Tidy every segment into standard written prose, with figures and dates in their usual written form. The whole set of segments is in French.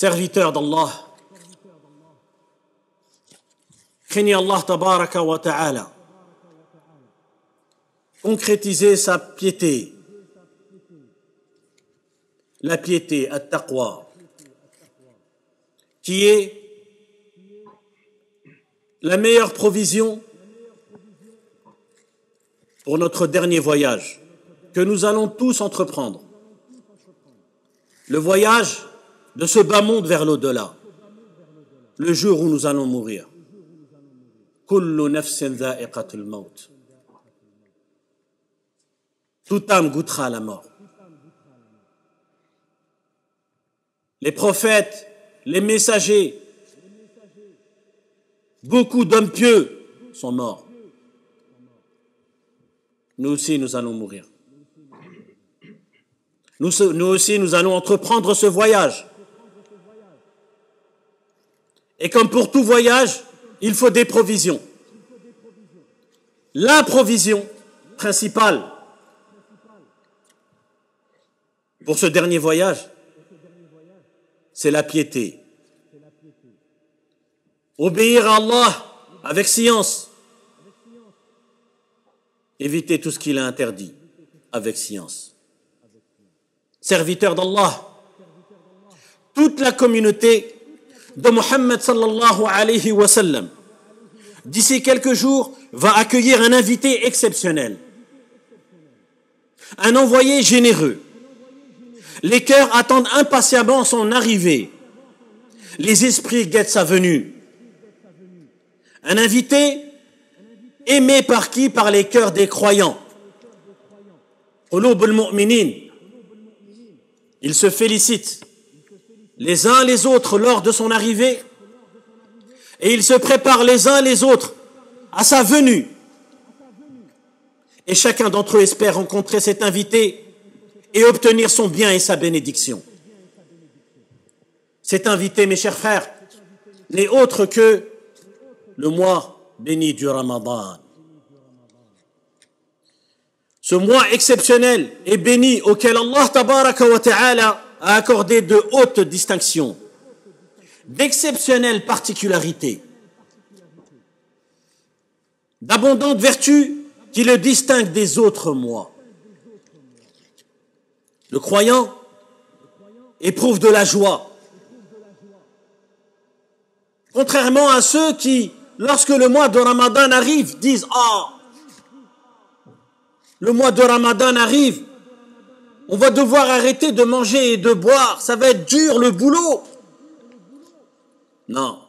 Serviteurs d'Allah, craignez Allah tabaraka wa ta'ala, concrétisez sa piété, la piété, at-taqwa, qui est la meilleure provision pour notre dernier voyage que nous allons tous entreprendre. Le voyage de ce bas monde vers l'au-delà, le jour où nous allons mourir. Kullu nafsin dha'iqatul maut. Toute âme goûtera à la mort. Les prophètes, les messagers, beaucoup d'hommes pieux sont morts. Nous aussi, nous allons mourir. Nous aussi, nous allons entreprendre ce voyage. Et comme pour tout voyage, il faut des provisions. La provision principale pour ce dernier voyage, c'est la piété. Obéir à Allah avec science. Éviter tout ce qu'il a interdit avec science. Serviteurs d'Allah, toute la communauté de Mohammed sallallahu alayhi wa sallam, d'ici quelques jours, va accueillir un invité exceptionnel, un envoyé généreux. Les cœurs attendent impatiemment son arrivée. Les esprits guettent sa venue. Un invité aimé par qui? Par les cœurs des croyants. Qulub al-mu'minin. Ils se félicitent les uns les autres lors de son arrivée et ils se préparent les uns les autres à sa venue. Et chacun d'entre eux espère rencontrer cet invité et obtenir son bien et sa bénédiction. Cet invité, mes chers frères, n'est autre que le mois béni du Ramadan. Ce mois exceptionnel et béni auquel Allah tabaraka wa ta'ala a accordé de hautes distinctions, d'exceptionnelles particularités, d'abondantes vertus qui le distinguent des autres mois. Le croyant éprouve de la joie, contrairement à ceux qui, lorsque le mois de Ramadan arrive, disent « Ah, le mois de Ramadan arrive, on va devoir arrêter de manger et de boire, ça va être dur le boulot. » Non,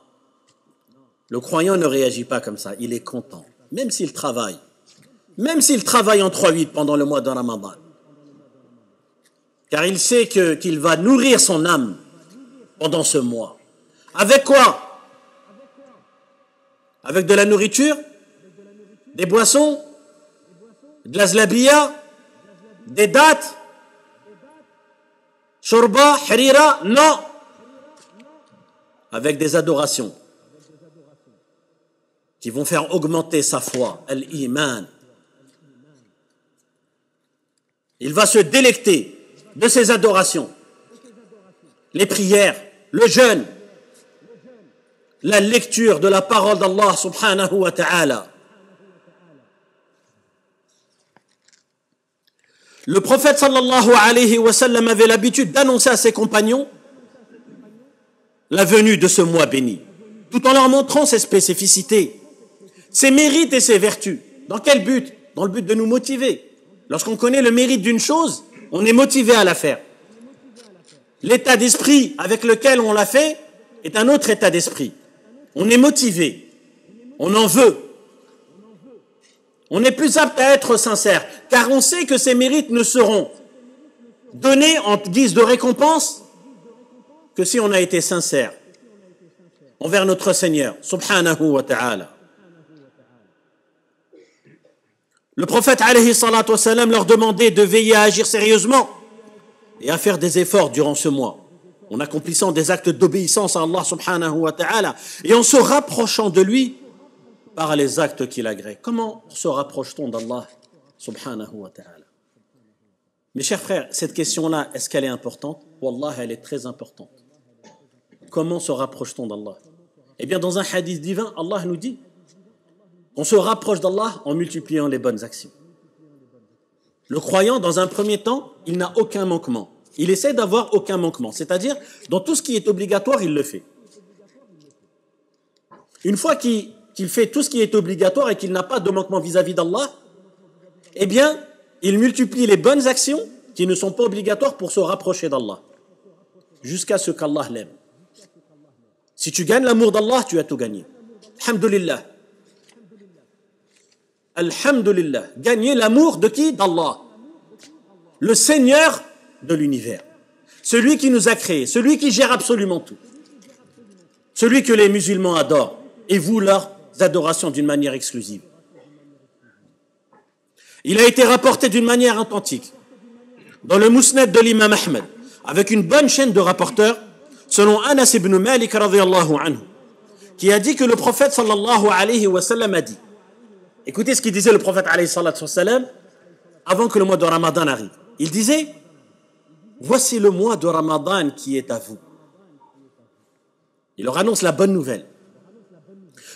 le croyant ne réagit pas comme ça, il est content, même s'il travaille en 3/8 pendant le mois de Ramadan. Car il sait qu'il va nourrir son âme pendant ce mois. Avec quoi? Avec de la nourriture, des boissons, de la zlabiya, des dates, shorba, harira, non. Avec des adorations qui vont faire augmenter sa foi, al-iman. Il va se délecter de ces adorations, les prières, le jeûne, la lecture de la parole d'Allah subhanahu wa ta'ala. Le prophète sallallahu alayhi wa sallam avait l'habitude d'annoncer à ses compagnons la venue de ce mois béni, tout en leur montrant ses spécificités, ses mérites et ses vertus. Dans quel but? Dans le but de nous motiver. Lorsqu'on connaît le mérite d'une chose, on est motivé à la faire. L'état d'esprit avec lequel on l'a fait est un autre état d'esprit. On est motivé, on en veut. On est plus apte à être sincère, car on sait que ces mérites ne seront donnés en guise de récompense que si on a été sincère envers notre Seigneur, subhanahu wa ta'ala. Le prophète alayhi salatu wassalam leur demandait de veiller à agir sérieusement et à faire des efforts durant ce mois, en accomplissant des actes d'obéissance à Allah subhanahu wa ta'ala et en se rapprochant de lui par les actes qu'il agrée. Comment se rapproche-t-on d'Allah subhanahu wa ta'ala? Mes chers frères, cette question-là, est-ce qu'elle est importante? Wallah, elle est très importante. comment se rapproche-t-on d'Allah? Eh bien, dans un hadith divin, Allah nous dit on se rapproche d'Allah en multipliant les bonnes actions. Le croyant, dans un premier temps, il n'a aucun manquement. Il essaie d'avoir aucun manquement. C'est-à-dire, dans tout ce qui est obligatoire, il le fait. Une fois qu'il fait tout ce qui est obligatoire et qu'il n'a pas de manquement vis-à-vis d'Allah, eh bien, il multiplie les bonnes actions qui ne sont pas obligatoires pour se rapprocher d'Allah, jusqu'à ce qu'Allah l'aime. Si tu gagnes l'amour d'Allah, tu as tout gagné. Alhamdulillah. Alhamdulillah. Gagner l'amour de qui? D'Allah. Le Seigneur de l'univers. Celui qui nous a créés, celui qui gère absolument tout. Celui que les musulmans adorent et vouent leurs adorations d'une manière exclusive. Il a été rapporté d'une manière authentique dans le Musnad de l'imam Ahmed, avec une bonne chaîne de rapporteurs, selon Anas ibn Malik radiyallahu anhu, qui a dit que le prophète sallallahu alayhi wa sallam a dit, écoutez ce qu'il disait le prophète alayhi salatu wa sallam avant que le mois de Ramadan arrive. Il disait, voici le mois de Ramadan qui est à vous. Il leur annonce la bonne nouvelle.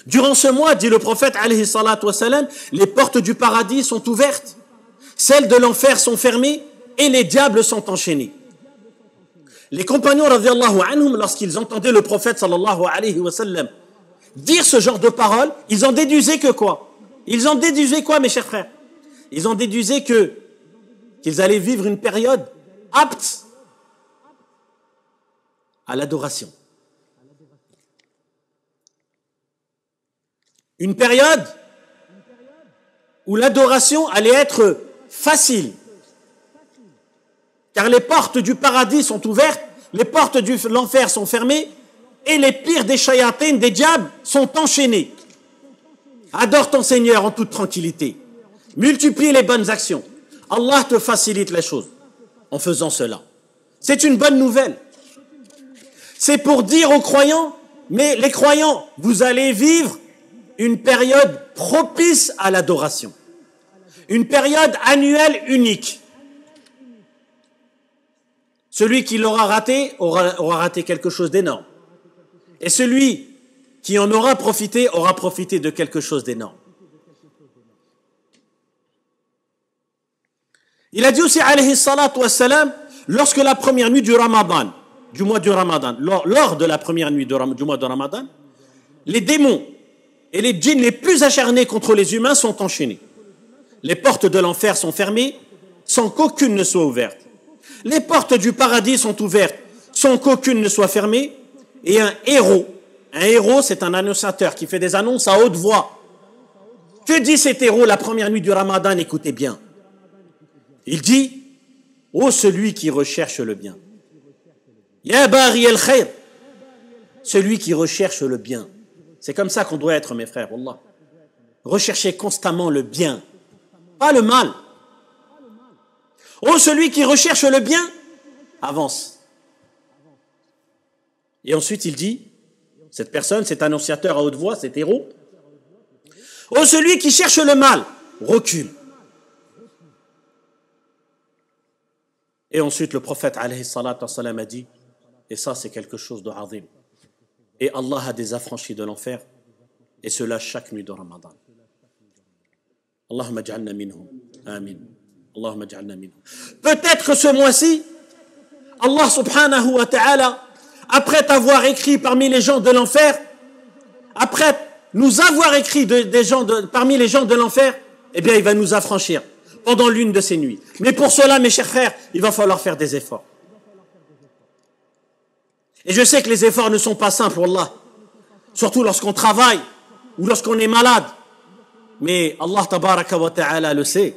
Durant ce mois, dit le prophète alayhi salatu wa sallam, les portes du paradis sont ouvertes, celles de l'enfer sont fermées et les diables sont enchaînés. Les compagnons radiyallahu anhum, lorsqu'ils entendaient le prophète sallallahu alayhi wa sallam dire ce genre de paroles, ils en déduisaient que quoi? Ils en déduisaient quoi, mes chers frères? Ils en déduisaient qu'ils allaient vivre une période apte à l'adoration. Une période où l'adoration allait être facile. Car les portes du paradis sont ouvertes, les portes de l'enfer sont fermées, et les pires des shayatines, des diables, sont enchaînés. Adore ton Seigneur en toute tranquillité. Multiplie les bonnes actions. Allah te facilite les choses en faisant cela. C'est une bonne nouvelle. C'est pour dire aux croyants, mais les croyants, vous allez vivre une période propice à l'adoration. Une période annuelle unique. Celui qui l'aura raté aura raté quelque chose d'énorme. Et celui qui en aura profité de quelque chose d'énorme. Il a dit aussi, alayhi salatu wassalam, lorsque la première nuit du Ramadan, du mois du Ramadan, lors de la première nuit du mois de Ramadan, les démons et les djinns les plus acharnés contre les humains sont enchaînés. Les portes de l'enfer sont fermées sans qu'aucune ne soit ouverte. Les portes du paradis sont ouvertes sans qu'aucune ne soit fermée. Et un héros, c'est un annonciateur qui fait des annonces à haute voix. Que dit cet héros la première nuit du Ramadan? Écoutez bien. Il dit, ô celui qui recherche le bien. Ya bari el khair. Celui qui recherche le bien. C'est comme ça qu'on doit être, mes frères, wallah. Recherchez constamment le bien, pas le mal. Oh, celui qui recherche le bien, avance. Et ensuite, il dit, cette personne, cet annonciateur à haute voix, cet héros, oh, celui qui cherche le mal, recule. Et ensuite, le prophète, alayhi salatu wassalam, a dit, et ça, c'est quelque chose de azim. Et Allah a des affranchis de l'enfer, et cela chaque nuit de Ramadan. Allahumma ja'alna minhum. Amin. Allahumma ja'alna minhum. Peut-être que ce mois-ci, Allah subhanahu wa ta'ala, après t'avoir écrit parmi les gens de l'enfer, après nous avoir écrit parmi les gens de l'enfer, eh bien, il va nous affranchir pendant l'une de ces nuits. Mais pour cela, mes chers frères, il va falloir faire des efforts. Et je sais que les efforts ne sont pas simples, wallah. Surtout lorsqu'on travaille ou lorsqu'on est malade. Mais Allah tabaraka wa ta'ala le sait.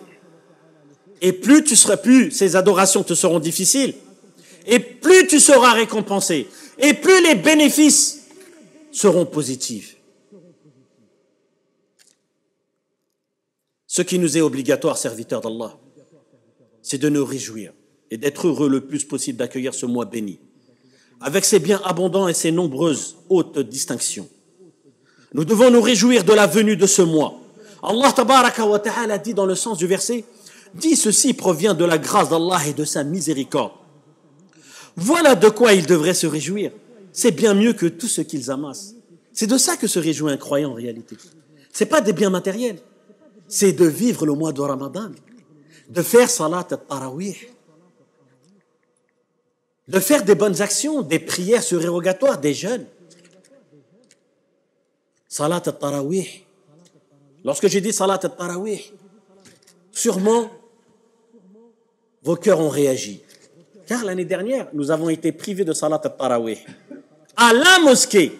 Et plus ces adorations te seront difficiles, et plus tu seras récompensé, et plus les bénéfices seront positifs. Ce qui nous est obligatoire, serviteurs d'Allah, c'est de nous réjouir et d'être heureux le plus possible d'accueillir ce mois béni, avec ses biens abondants et ses nombreuses hautes distinctions. Nous devons nous réjouir de la venue de ce mois. Allah tabaraka wa ta'ala dit dans le sens du verset, dit ceci provient de la grâce d'Allah et de sa miséricorde. Voilà de quoi il devrait se réjouir. c'est bien mieux que tout ce qu'ils amassent. C'est de ça que se réjouit un croyant en réalité. C'est pas des biens matériels. C'est de vivre le mois de Ramadan, de faire salat al-tarawih, de faire des bonnes actions, des prières surérogatoires, des jeûnes. Salat al-tarawih. Lorsque j'ai dit salat al-tarawih, sûrement vos cœurs ont réagi. Car l'année dernière, nous avons été privés de salat al-tarawih à la mosquée.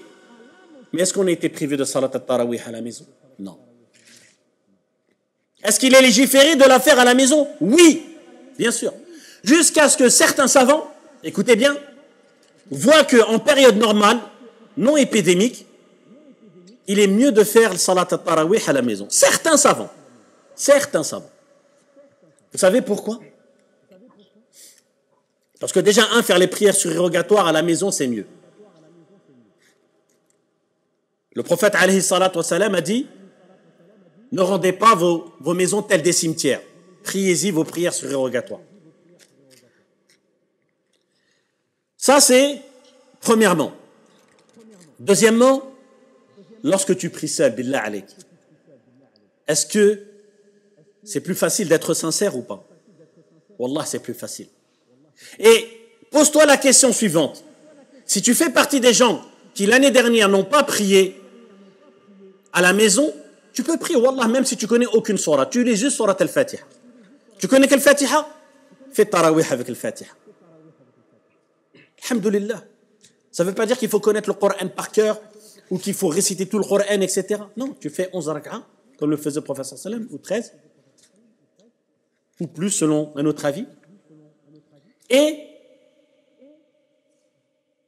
Mais est-ce qu'on a été privé de salat al-tarawih à la maison? Non. Est-ce qu'il est légiféré de la faire à la maison? Oui, bien sûr. Jusqu'à ce que certains savants, écoutez bien, voient qu'en période normale, non épidémique, il est mieux de faire le salat al-tarawih à la maison. Certains savants. Vous savez pourquoi? Parce que déjà, faire les prières surérogatoires à la maison, c'est mieux. Le prophète alayhi salatu wassalam a dit: ne rendez pas vos maisons telles des cimetières. Priez-y vos prières surérogatoires. Ça, c'est premièrement. Deuxièmement, lorsque tu pries seul, billah alayk, est-ce que c'est plus facile d'être sincère ou pas? Wallah, c'est plus facile. Et pose-toi la question suivante. Si tu fais partie des gens qui l'année dernière n'ont pas prié à la maison, tu peux prier, wallah, même si tu connais aucune sourate. Tu lis juste sourate al-Fatiha. Tu connais quelle Fatiha? Fais tarawih avec al-Fatiha. Alhamdulillah. Ça ne veut pas dire qu'il faut connaître le Coran par cœur ou qu'il faut réciter tout le Coran, etc. Non, tu fais 11 rak'a, comme le faisait le prophète sallam, ou 13, ou plus selon un autre avis. Et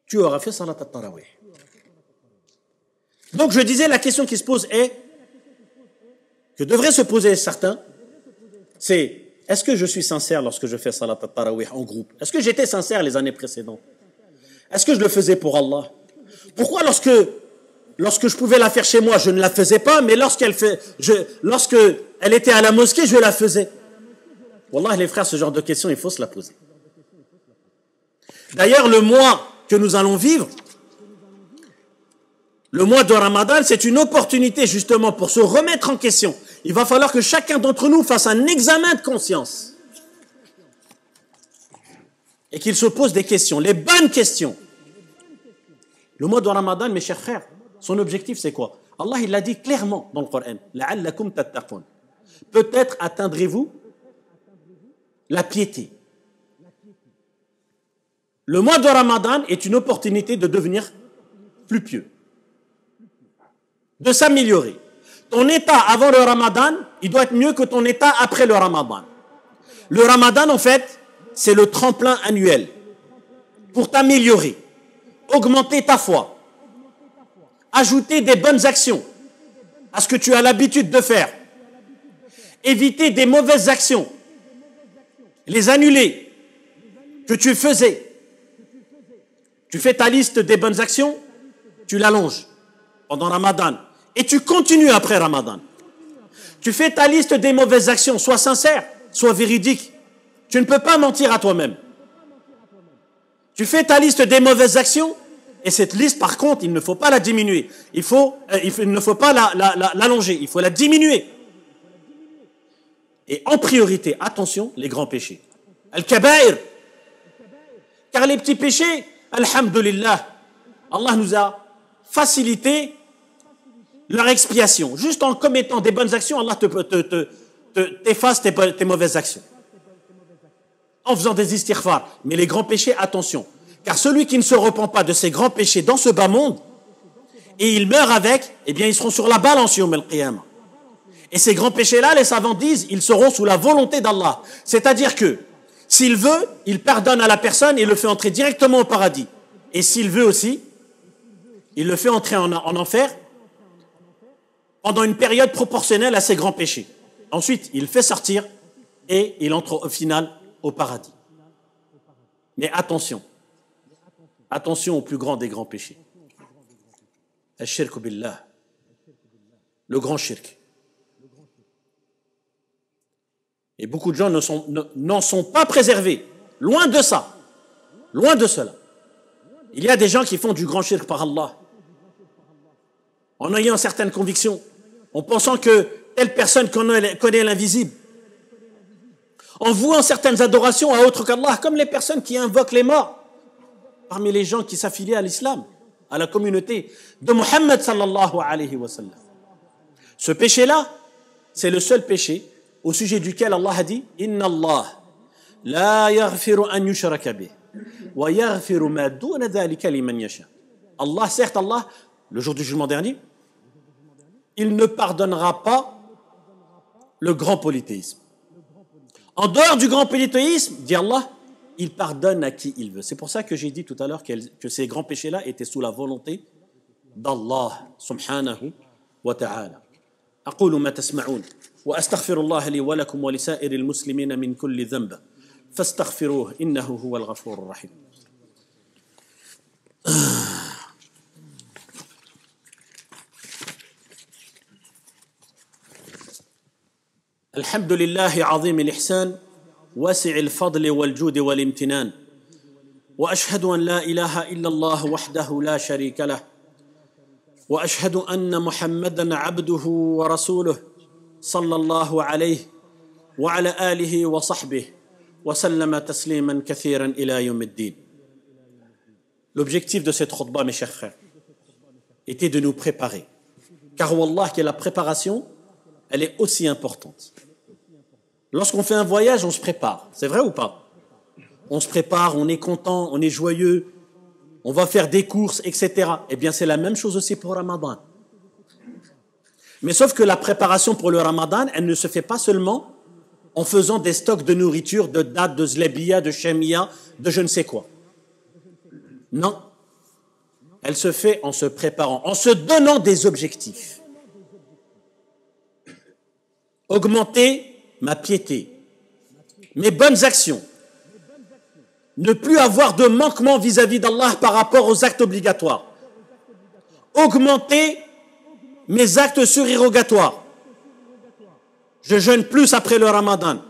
tu auras fait salat al-tarawih. Donc je disais, la question qui se pose est, que devraient se poser certains, c'est, est-ce que je suis sincère lorsque je fais salat al-tarawih en groupe? Est-ce que j'étais sincère les années précédentes? Est-ce que je le faisais pour Allah? Pourquoi lorsque je pouvais la faire chez moi, je ne la faisais pas, mais lorsque elle était à la mosquée, je la faisais? Wallah, les frères, ce genre de questions, il faut se la poser. D'ailleurs, le mois que nous allons vivre, le mois de Ramadan, c'est une opportunité justement pour se remettre en question. Il va falloir que chacun d'entre nous fasse un examen de conscience et qu'il se pose des questions, les bonnes questions. Le mois de Ramadan, mes chers frères, son objectif c'est quoi? Allah, il l'a dit clairement dans le Coran. La'allakum tattaqun. Peut-être atteindrez-vous la piété. Le mois de Ramadan est une opportunité de devenir plus pieux, de s'améliorer. Ton état avant le Ramadan, il doit être mieux que ton état après le Ramadan. Le Ramadan, en fait, c'est le tremplin annuel pour t'améliorer, augmenter ta foi, ajouter des bonnes actions à ce que tu as l'habitude de faire, éviter des mauvaises actions, les annuler que tu faisais. Tu fais ta liste des bonnes actions, tu l'allonges pendant Ramadan et tu continues après Ramadan. Tu fais ta liste des mauvaises actions, sois sincère, sois véridique. Tu ne peux pas mentir à toi-même. Tu fais ta liste des mauvaises actions et cette liste, par contre, il ne faut pas la diminuer. Il ne faut pas l'allonger, il faut la diminuer. Et en priorité, attention, les grands péchés. Al-Kabaïr. Car les petits péchés, alhamdulillah, Allah nous a facilité leur expiation. Juste en commettant des bonnes actions, Allah t'efface tes mauvaises actions. En faisant des istighfars. Mais les grands péchés, attention. Car celui qui ne se repent pas de ses grands péchés dans ce bas monde, et il meurt avec, eh bien ils seront sur la balance yawm al-qiyamah. Et ces grands péchés-là, les savants disent, ils seront sous la volonté d'Allah. C'est-à-dire que, s'il veut, il pardonne à la personne et le fait entrer directement au paradis. Et s'il veut aussi, il le fait entrer en enfer pendant une période proportionnelle à ses grands péchés. Ensuite, il fait sortir et il entre au final au paradis. Mais attention, attention au plus grand des grands péchés. Al-shirk billah, le grand shirk. Et beaucoup de gens n'en sont pas préservés. Loin de ça. Loin de cela. Il y a des gens qui font du grand shirk par Allah, en ayant certaines convictions, en pensant que telle personne connaît l'invisible, en vouant certaines adorations à autre qu'Allah, comme les personnes qui invoquent les morts, parmi les gens qui s'affilient à l'islam, à la communauté de Muhammad sallallahu alayhi wa sallam. Ce péché-là, c'est le seul péché au sujet duquel Allah a dit « Inna Allah la yaghfiru an yushraka bih wa yaghfiru ma duna dhalika liman yasha » Allah, certes Allah, le jour du jugement dernier, il ne pardonnera pas le grand polythéisme. En dehors du grand polythéisme, dit Allah, il pardonne à qui il veut. C'est pour ça que j'ai dit tout à l'heure que ces grands péchés-là étaient sous la volonté d'Allah subhanahu wa ta'ala. أقول ما تسمعون وأستغفر الله لي ولكم ولسائر المسلمين من كل ذنب فاستغفروه إنه هو الغفور الرحيم. الحمد لله عظيم الإحسان واسع الفضل والجود والامتنان وأشهد أن لا إله إلا الله وحده لا شريك له وأشهد أن محمدًا عبده ورسوله صلى الله عليه وعلى آله وصحبه وسلم تسليمًا كثيرًا إلى يوم الدين. L'objectif de cette khutbah, mes chers frères, était de nous préparer. Car wallah que la préparation, elle est aussi importante. Lorsqu'on fait un voyage, on se prépare. C'est vrai ou pas? On se prépare, on est content, on est joyeux, on va faire des courses, etc. Eh bien, c'est la même chose aussi pour Ramadan. Mais sauf que la préparation pour le Ramadan, elle ne se fait pas seulement en faisant des stocks de nourriture, de dattes, de zlebia, de chemia, de je ne sais quoi. Non. Elle se fait en se préparant, en se donnant des objectifs. Augmenter ma piété, mes bonnes actions, ne plus avoir de manquement vis-à-vis d'Allah par rapport aux actes obligatoires, augmenter mes actes surérogatoires. Je jeûne plus après le Ramadan,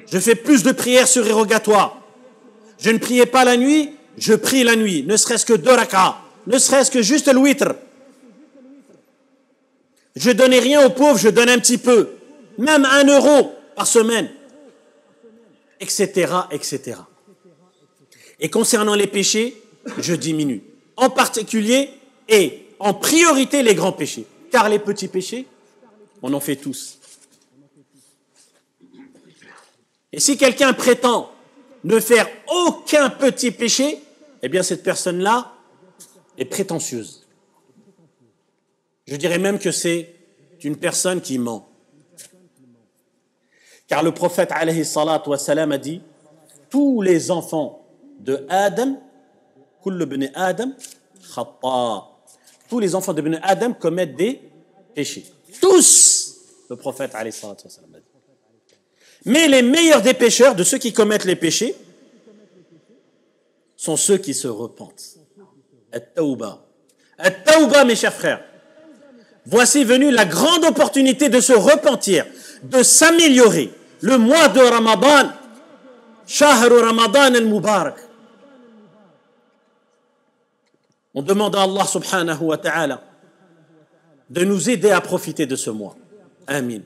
je fais plus de prières surérogatoires, je ne priais pas la nuit, je prie la nuit, ne serait-ce que 2 rak'ahs, ne serait-ce que juste le witr. Je donnais rien aux pauvres, je donne un petit peu, même 1 euro par semaine, etc., etc. Et concernant les péchés, je diminue. En particulier et en priorité les grands péchés. Car les petits péchés, on en fait tous. Et si quelqu'un prétend ne faire aucun petit péché, eh bien cette personne-là est prétentieuse. Je dirais même que c'est une personne qui ment. Car le prophète alayhi salatu wa salam a dit tous les enfants de Adam, kull ibn Adam khata. Tous les enfants d'ibn Adam commettent des péchés. Tous, le prophète alayhi salatu wa salam a dit. Mais les meilleurs des pécheurs, de ceux qui commettent les péchés, sont ceux qui se repentent. At-tawba. At-tawba, mes chers frères. Voici venue la grande opportunité de se repentir, de s'améliorer. Le mois de Ramadan, Shahru Ramadan al-Mubarak. On demande à Allah subhanahu wa ta'ala de nous aider à profiter de ce mois. Amin.